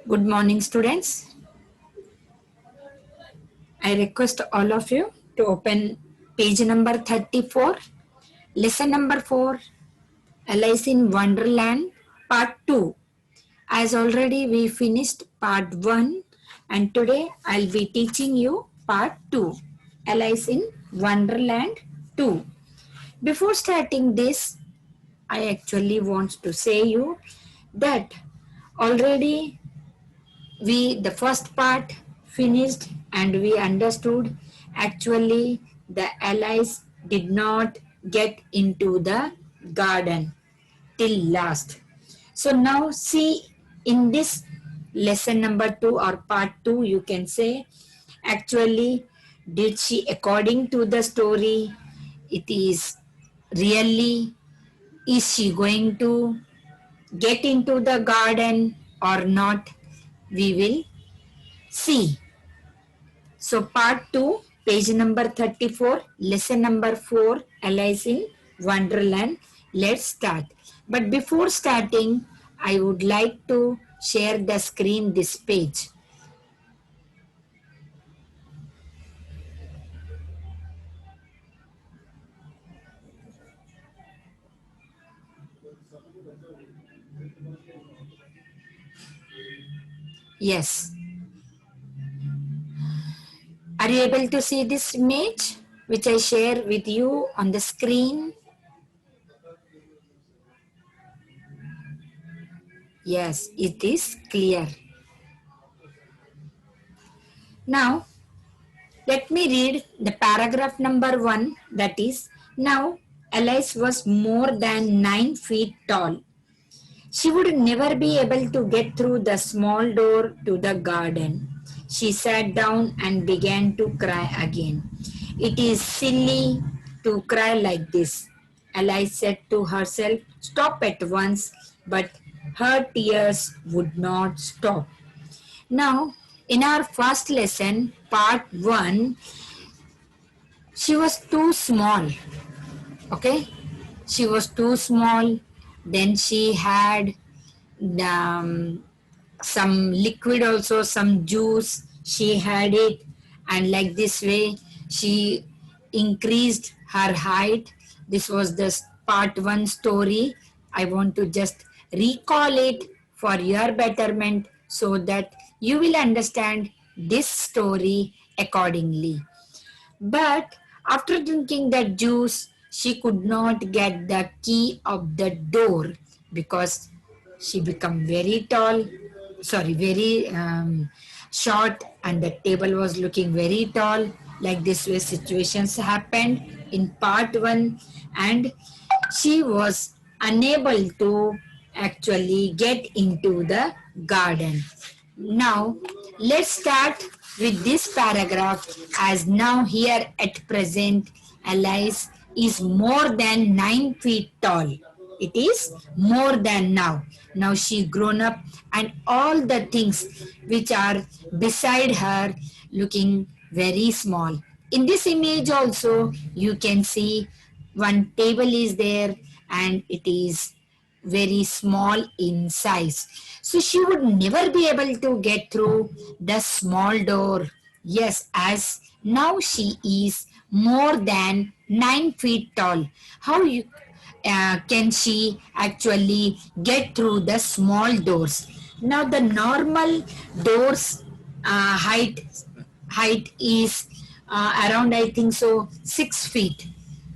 Good morning, students. I request all of you to open page number 34, lesson number 4, Alice in Wonderland, part 2. As already we finished part 1, and today I'll be teaching you part 2, Alice in Wonderland 2. Before starting this, I actually want to say you that already the first part finished and we understood actually the allies did not get into the garden till last. So now see, in this lesson number 2 or part 2, you can say actually did she, according to the story, it is really, is she going to get into the garden or not, we will see. So part 2, page number 34, lesson number 4, Alice in Wonderland. Let's start. But before starting, I would like to share the screen, this page. Yes. Are you able to see this image which I share with you on the screen? Yes, it is clear. Now, let me read the paragraph number 1, that is, now Alice was more than 9 feet tall. She would never be able to get through the small door to the garden. She sat down and began to cry again. It is silly to cry like this, Alice said to herself. Stop at once, but her tears would not stop. Now, in our first lesson, part 1, she was too small. Okay? She was too small. Then she had some liquid also, some juice. She had it, and like this way, she increased her height. This was the part 1 story. I want to just recall it for your betterment so that you will understand this story accordingly. But after drinking that juice, she could not get the key of the door because she became very tall, sorry, very short, and the table was looking very tall. Like this way, situations happened in part 1, and she was unable to actually get into the garden. Now, let's start with this paragraph. As now, here at present, Alice is more than 9 feet tall. It is more than now. Now she grown up, and all the things which are beside her looking very small. In this image also, you can see one table is there, and it is very small in size. So she would never be able to get through the small door. Yes, as now she is more than 9 feet tall. How can she actually get through the small doors? Now the normal doors height is around, I think so, 6 feet,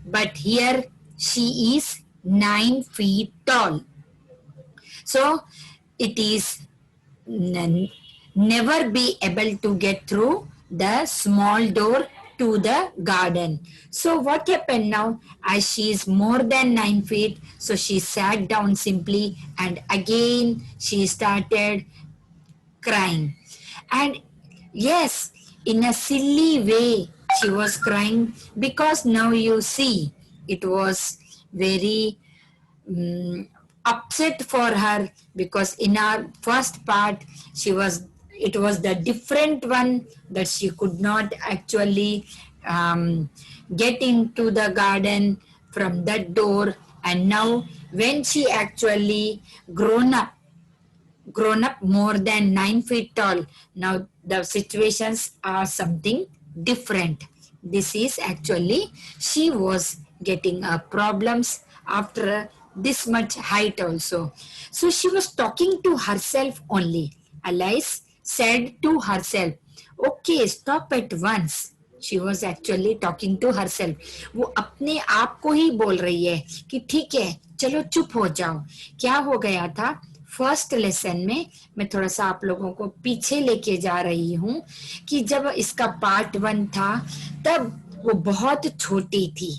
but here she is 9 feet tall. So it is never be able to get through the small door to the garden. So what happened now? As she is more than 9 feet, so she sat down simply, and again she started crying. And yes, in a silly way, she was crying because now you see it was very upset for her, because in our first part it was the different one that she could not actually get into the garden from that door. And now when she actually grown up, grown up more than 9 feet tall. Now the situations are something different. This is actually she was getting problems after this much height also. So she was talking to herself only. Alice said to herself, okay, stop at once. She was actually talking to herself. वो अपने आप को ही बोल रही है कि ठीक है चलो चुप हो जाओ. क्या हो गया था फर्स्ट लेसन में, मैं थोड़ा सा आप लोगों को पीछे लेके जा रही हूँ, कि जब इसका पार्ट 1 था तब वो बहुत छोटी थी,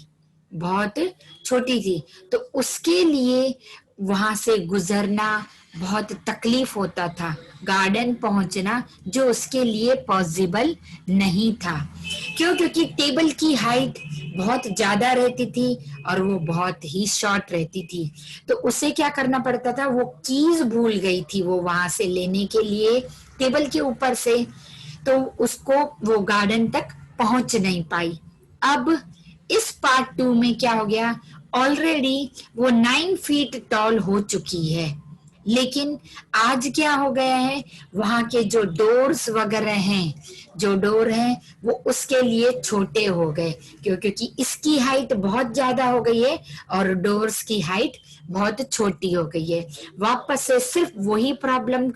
बहुत छोटी थी, तो उसके लिए वहां से गुजरना बहुत तकलीफ होता था, गार्डन पहुंचना जो उसके लिए पॉसिबल नहीं था. क्यों? क्योंकि टेबल की हाइट बहुत ज्यादा रहती थी और वो बहुत ही शॉर्ट रहती थी. तो उसे क्या करना पड़ता था, वो कीज भूल गई थी वो वहां से लेने के लिए टेबल के ऊपर से, तो उसको वो गार्डन तक पहुंच नहीं पाई. अब इस पार्ट 2 में क्या हो गया, ऑलरेडी वो 9 फीट टॉल हो चुकी है, लेकिन आज क्या हो गया है, वहां के जो डोर्स वगैरह हैं, जो डोर हैं वो उसके लिए छोटे हो गए, क्योंकि इसकी हाइट बहुत ज्यादा हो गई है और डोर्स की हाइट बहुत छोटी हो गई है. वापस से सिर्फ वही प्रॉब्लम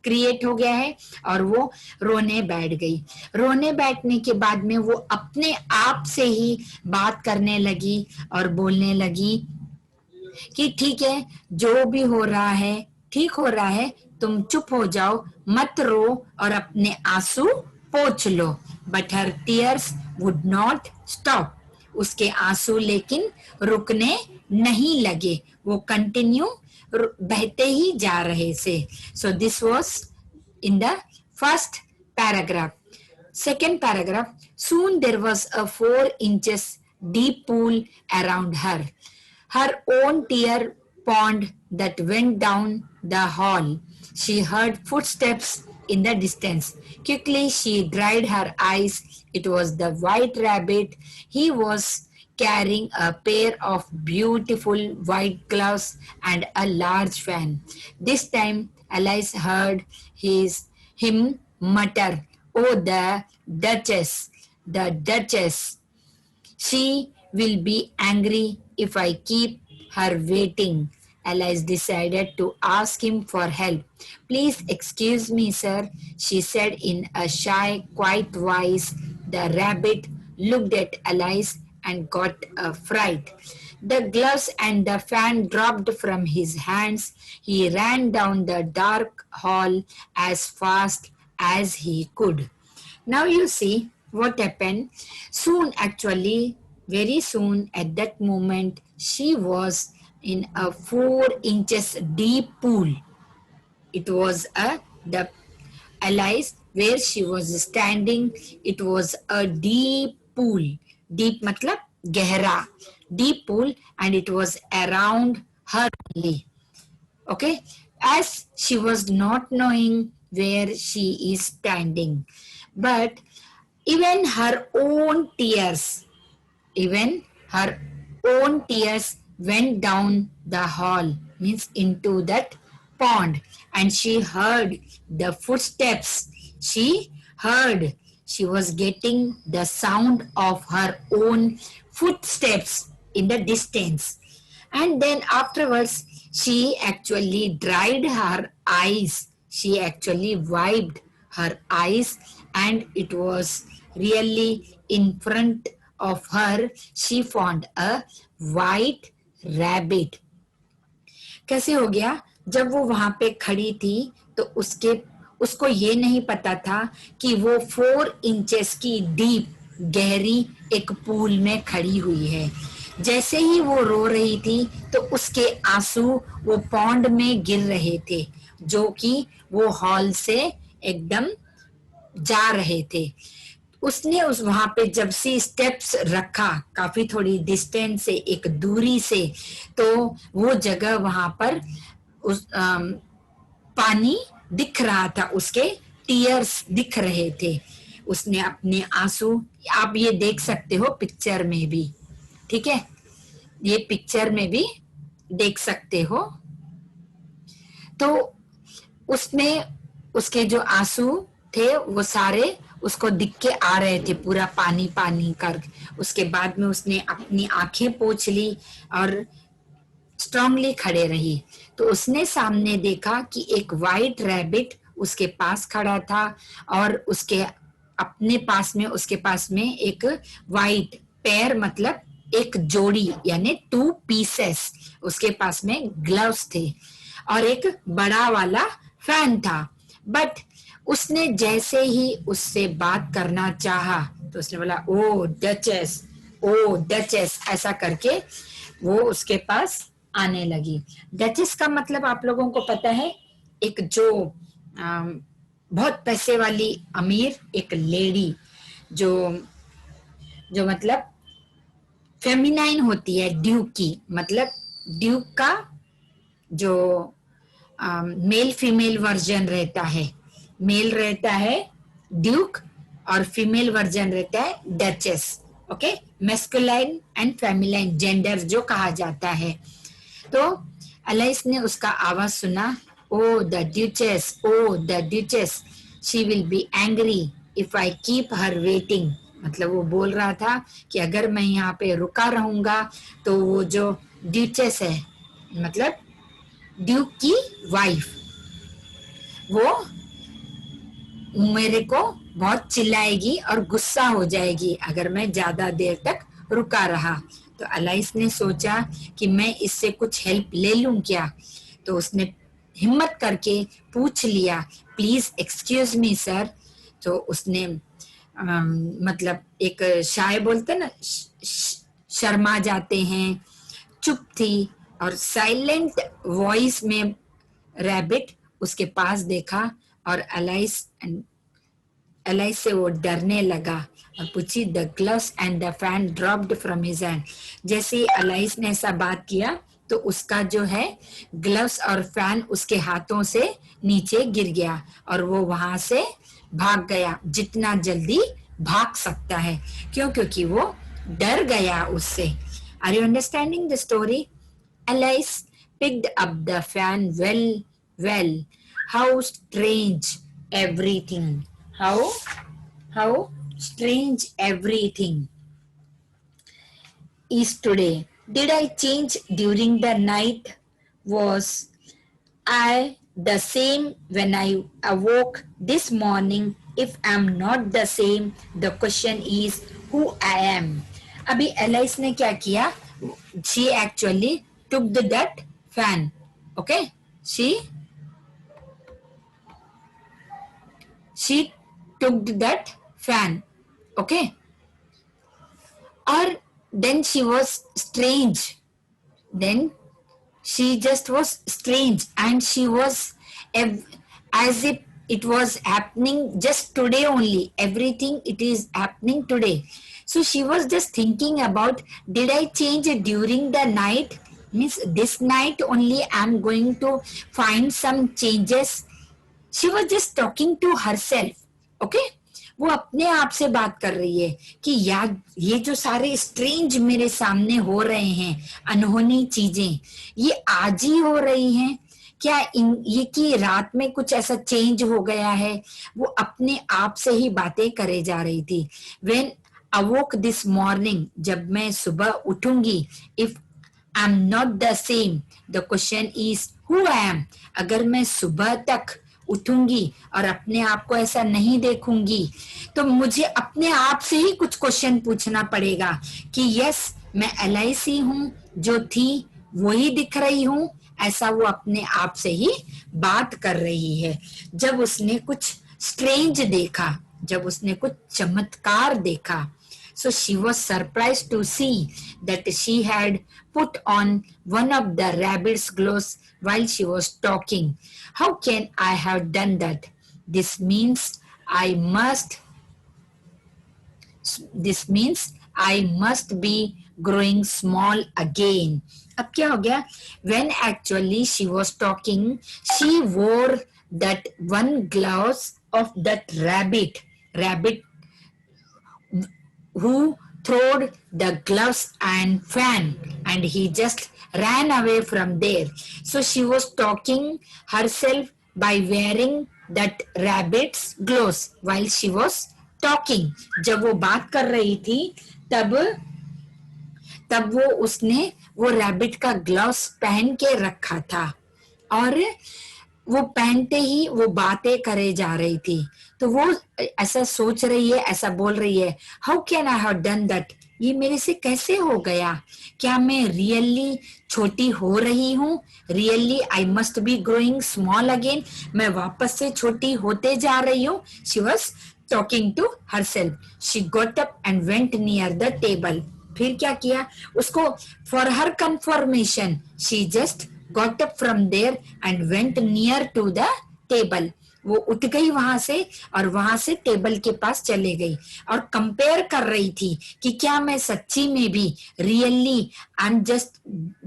क्रिएट हो गया है और वो रोने बैठ गई. रोने बैठने के बाद में वो अपने आप से ही बात करने लगी और बोलने लगी कि ठीक है जो भी हो रहा है ठीक हो रहा है, तुम चुप हो जाओ, मत रो और अपने आंसू पोंछ लो. But her tears would not stop. उसके आंसू लेकिन रुकने नहीं लगे, वो कंटिन्यू बहते ही जा रहे थे. So this was in the first paragraph. Second paragraph, soon there was a 4 inches deep pool around her. Her own tear pond that went down the hall. She heard footsteps in the distance. Quickly she dried her eyes. It was the white rabbit. He was carrying a pair of beautiful white gloves and a large fan. This time Alice heard him mutter, "Oh, the Duchess, the Duchess. She will be angry if I keep her waiting." Alice decided to ask him for help. "Please excuse me, sir," she said in a shy, quiet voice. The rabbit looked at Alice and got a fright. The gloves and the fan dropped from his hands. He ran down the dark hall as fast as he could. Now you see what happened. Soon, actually, very soon at that moment, she was in a 4 inches deep pool. It was the Alice where she was standing. It was a deep pool. Deep matlab gehra. Deep pool, and it was around her only. Okay, as she was not knowing where she is standing, but even her own tears, even her own tears went down the hall, means into that pond, and she heard the footsteps. She heard, she was getting the sound of her own footsteps in the distance. And then afterwards, she actually dried her eyes. She actually wiped her eyes, and it was really in front of her. She found a white rabbit. कैसे हो गया, जब वो वहां पे खड़ी थी तो उसको ये नहीं पता था कि वो 4 इंचेस की डीप गहरी एक पूल में खड़ी हुई है. जैसे ही वो रो रही थी तो उसके आंसू वो पॉन्ड में गिर रहे थे, जो कि वो हॉल से एकदम जा रहे थे. उसने उस वहां पे जब से स्टेप्स रखा, काफी थोड़ी डिस्टेंस से, एक दूरी से, तो वो जगह वहां पर पानी दिख रहा था, उसके टीयर्स दिख रहे थे. उसने अपने आंसू, आप ये देख सकते हो पिक्चर में भी, ठीक है, ये पिक्चर में भी देख सकते हो. तो उसमें उसके जो आंसू थे वो सारे उसको दिख के आ रहे थे, पूरा पानी पानी कर। उसके बाद में उसने अपनी आंखें पोंछ ली और स्ट्रांगली खड़े रही। तो उसने सामने देखा कि एक वाइट रैबिट उसके पास खड़ा था और उसके अपने पास में उसके पास में एक वाइट पेयर, मतलब एक जोड़ी यानी 2 पीसेस उसके पास में ग्लव्स थे और एक बड़ा वाला फैन था। बट उसने जैसे ही उससे बात करना चाहा तो उसने बोला ओ डचेस, ओ डचेस, ऐसा करके वो उसके पास आने लगी। डचेस का मतलब आप लोगों को पता है, एक जो बहुत पैसे वाली अमीर एक लेडी, जो जो मतलब फेमिनाइन होती है ड्यूक की। मतलब ड्यूक का जो मेल फीमेल वर्जन रहता है, मेल रहता है ड्यूक और फीमेल वर्जन रहता है duchess. Okay, masculine and फेमिलाइन gender जो कहा जाता है। तो अलाइस ने उसका आवाज सुना, oh the duchess, oh the duchess, she will be angry if I keep her waiting. मतलब वो बोल रहा था कि अगर मैं यहाँ पे रुका रहूंगा तो वो जो ड्यूचेस है, मतलब ड्यूक की वाइफ, वो मेरे को बहुत चिल्लाएगी और गुस्सा हो जाएगी अगर मैं ज्यादा देर तक रुका रहा। तो अलाइस ने सोचा कि मैं इससे कुछ हेल्प ले लूं क्या। तो उसने हिम्मत करके पूछ लिया, प्लीज एक्सक्यूज मी सर। तो उसने मतलब एक शाय बोलते ना, शर्मा जाते हैं, चुप थी और साइलेंट वॉइस में रैबिट उसके पास देखा और एलाइस से वो डरने लगा और पूछी, the gloves and the fan dropped from his hand. जैसे ही एलाइस ने ऐसा बात किया तो उसका जो है ग्लव्स और फैन उसके हाथों से नीचे गिर गया और वो वहां से भाग गया, जितना जल्दी भाग सकता है। क्यों? क्योंकि वो डर गया उससे। Are you understanding the story? Alice picked up the fan well. How strange everything. How strange everything is today. Did I change during the night? Was I the same when I awoke this morning? If I'm not the same, the question is who I am. अभी alias ने क्या किया? She actually took that fan. Okay, she took that fan. Okay, or then she was strange. Then she just was strange and she was as if it was happening just today only. Everything it is happening today. So she was just thinking about, did I change it during the night? Means this night only I'm going to find some changes. She was just talking to herself. Okay, वो अपने आप से बात कर रही है कि यार ये जो सारे स्ट्रेंज मेरे सामने हो रहे हैं, अनहोनी चीजें, ये आज ही हो रही हैं क्या? ये कि रात में कुछ ऐसा चेंज हो गया है? वो अपने आप से ही बातें करे जा रही थी। When awoke this morning, जब मैं सुबह उठूंगी, if I'm not the same, the question is who I am. अगर मैं सुबह तक उठूंगी और अपने आप को ऐसा नहीं देखूंगी तो मुझे अपने आप से ही कुछ क्वेश्चन पूछना पड़ेगा कि यस, मैं एलआईसी हूं, जो थी वही दिख रही हूं, ऐसा वो अपने आप से ही बात कर रही है। जब उसने कुछ स्ट्रेंज देखा, जब उसने कुछ चमत्कार देखा, so she was surprised to see that she had put on one of the rabbit's gloves while she was talking. How can I have done that? This means I must this means I must be growing small again. अब क्या हो गया? When actually she was talking, she wore that one gloves of that rabbit who throwed the gloves and fan, and he just ran away from there. So she was talking herself by wearing that rabbit's gloves while she was talking. जब वो बात कर रही थी तब तब वो उसने वो रैबिट का ग्लव्स पहन के रखा था और वो पहनते ही वो बातें करे जा रही थी. तो वो ऐसा सोच रही है, ऐसा बोल रही है, how can I have done that, ये मेरे से कैसे हो गया, क्या मैं रियली छोटी हो रही हूँ, really I must be growing small again, मैं वापस से छोटी होते जा रही हूँ. She was talking to herself. She got up and went near the table. फिर क्या किया उसको, for her confirmation she just got up from there and went near to the table. वो उठ गई वहां से और वहां से टेबल के पास चले गई और कंपेयर कर रही थी कि क्या मैं सच्ची में भी really I am just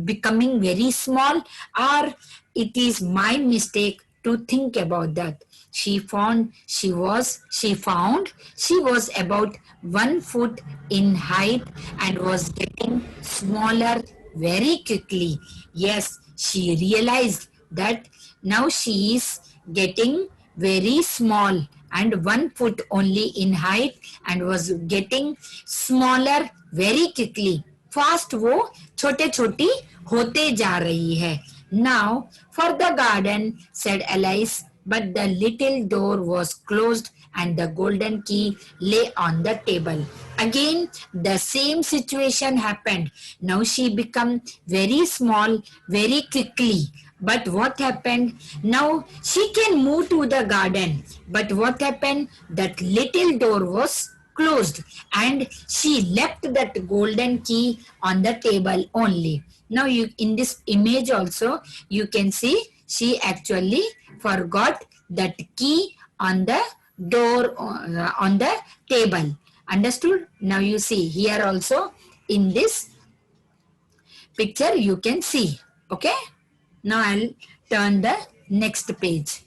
becoming very small और it is my mistake to think about that. She found she was about 1 foot in height and was getting smaller very quickly. Yes, she realized that now she is getting very small and 1 foot only in height and was getting smaller very quickly. Fast वो छोटे छोटी होते जा रही है. Now for the garden, said Alice, but the little door was closed and the golden key lay on the table. Again, the same situation happened. Now she became very small very quickly. But what happened? Now she can move to the garden. But what happened? That little door was closed and she left that golden key on the table only. Now you in this image also you can see she actually forgot that key on the door on the table. Understood? Now you see here also in this picture you can see. Okay? Now I'll turn the next page.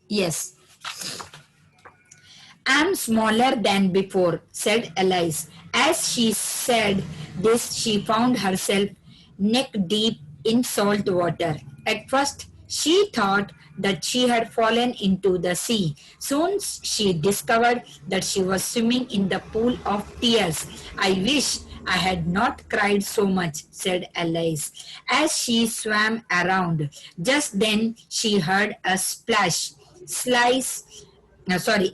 Yes. I'm smaller than before, said Alice. As she said this, she found herself neck deep in salt water. At first, she thought that she had fallen into the sea. Soon she discovered that she was swimming in the pool of tears. I wish I had not cried so much, said Alice. As she swam around, just then she heard a splash.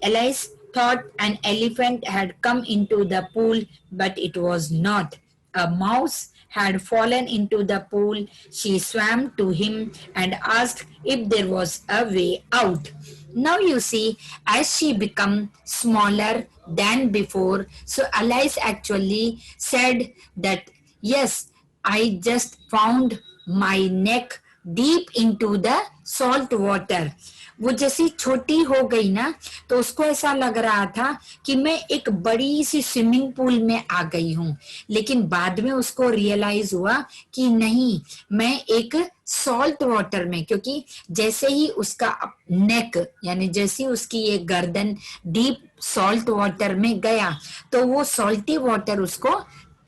Alice thought an elephant had come into the pool, but it was not. A mouse had fallen into the pool. She swam to him and asked if there was a way out. Now you see, as she became smaller than before, so Alice actually said that, yes, I just found my neck deep into the salt water. वो जैसी छोटी हो गई ना तो उसको ऐसा लग रहा था कि मैं एक बड़ी सी स्विमिंग पूल में आ गई हूँ, लेकिन बाद में उसको रियलाइज हुआ कि नहीं, मैं एक सॉल्ट वाटर में, क्योंकि जैसे ही उसका नेक यानी जैसी उसकी ये गर्दन डीप सॉल्ट वाटर में गया तो वो सॉल्टी वाटर उसको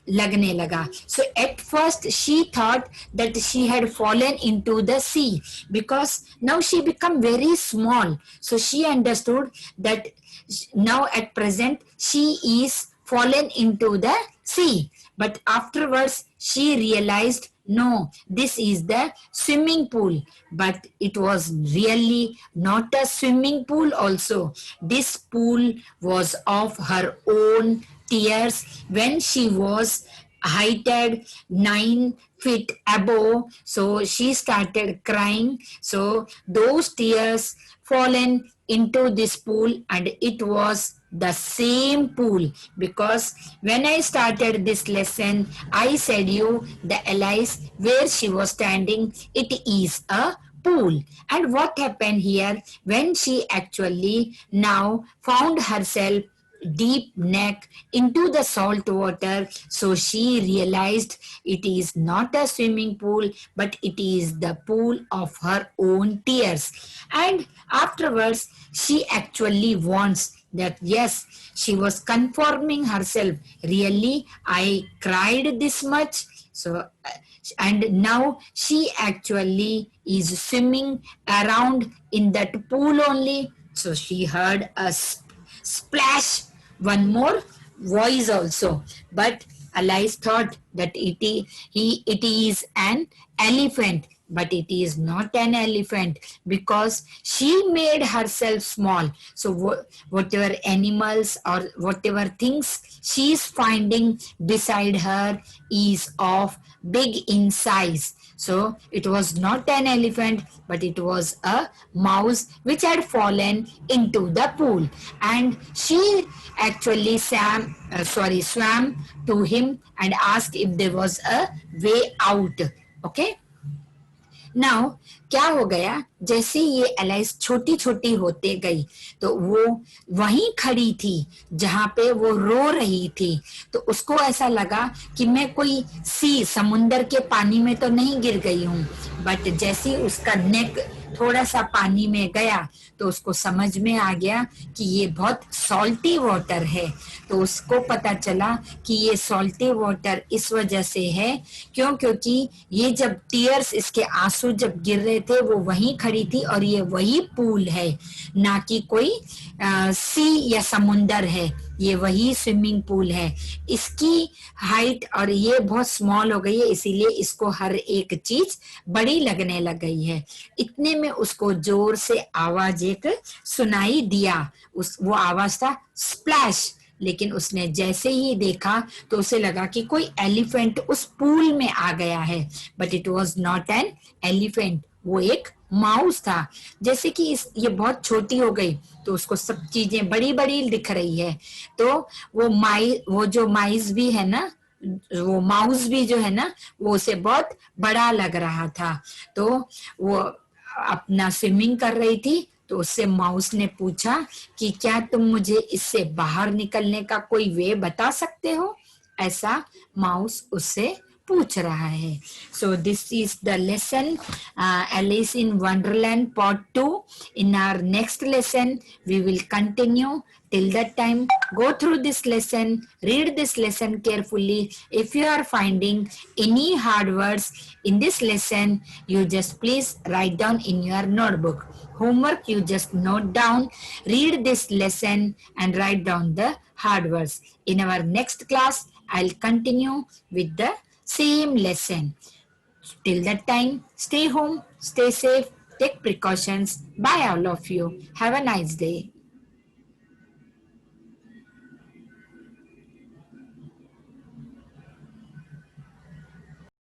लगने लगा. So at first she thought that she had fallen into the sea because now she become very small. So she understood that now at present she is fallen into the sea. But afterwards she realized, no, this is the swimming pool. But it was really not a swimming pool also. This pool was of her own tears when she was heighted 9 feet above. So she started crying. So those tears fallen into this pool, and it was the same pool, because when I started this lesson I said you the Alice where she was standing, it is a pool. And what happened here when she actually now found herself deep neck into the salt water. So she realized it is not a swimming pool, but it is the pool of her own tears. And afterwards, she actually wants that yes, she was conforming herself. Really, I cried this much. So, and now she actually is swimming around in that pool only. So she heard a splash, one more voice also. But Alice thought that it is an elephant, but it is not an elephant because she made herself small. So whatever animals or whatever things she is finding beside her is of big in size. So it was not an elephant, but it was a mouse which had fallen into the pool. And she actually swam to him and asked if there was a way out. Okay. Now क्या हो गया, जैसे ये alias छोटी छोटी होते गई तो वो वहीं खड़ी थी जहां पे वो रो रही थी। तो उसको ऐसा लगा कि मैं कोई समुंदर के पानी में तो नहीं गिर गई हूँ। बट जैसे उसका नेक थोड़ा सा पानी में गया तो उसको समझ में आ गया कि ये बहुत सॉल्टी वाटर है। तो उसको पता चला कि ये सॉल्टी वाटर इस वजह से है क्योंकि ये जब टीयर्स, इसके आंसू जब गिर रहे थे वो वहीं खड़ी थी और ये वही पूल है, ना कि कोई सी या समुंदर है, ये वही स्विमिंग पूल है। इसकी हाइट और ये बहुत स्मॉल हो गई है, इसीलिए इसको हर एक चीज बड़ी लगने लग गई है। इतने में उसको जोर से आवाज एक सुनाई दिया, वो आवाज था स्प्लैश। लेकिन उसने जैसे ही देखा तो उसे लगा कि कोई एलिफेंट उस पूल में आ गया है, but it was not an elephant, वो एक माउस था। जैसे कि ये बहुत छोटी हो गई तो उसको सब चीजें बड़ी बड़ी दिख रही है। तो वो जो माइस भी है ना, वो माउस भी जो है ना, वो उसे बहुत बड़ा लग रहा था। तो वो अपना स्विमिंग कर रही थी तो उससे माउस ने पूछा कि क्या तुम मुझे इससे बाहर निकलने का कोई वे बता सकते हो, ऐसा माउस उससे पूछ रहा है। So this is the lesson Alice in Wonderland part 2। In our next lesson we will continue. Till that time, go through this lesson, read this lesson carefully. If you are finding any hard words in this lesson, you just please write down in your notebook. Homework, you just note down, read this lesson and write down the hard words. In our next class, I'll continue with the same lesson. Till that time, stay home, stay safe, take precautions. Bye all of you. Have a nice day.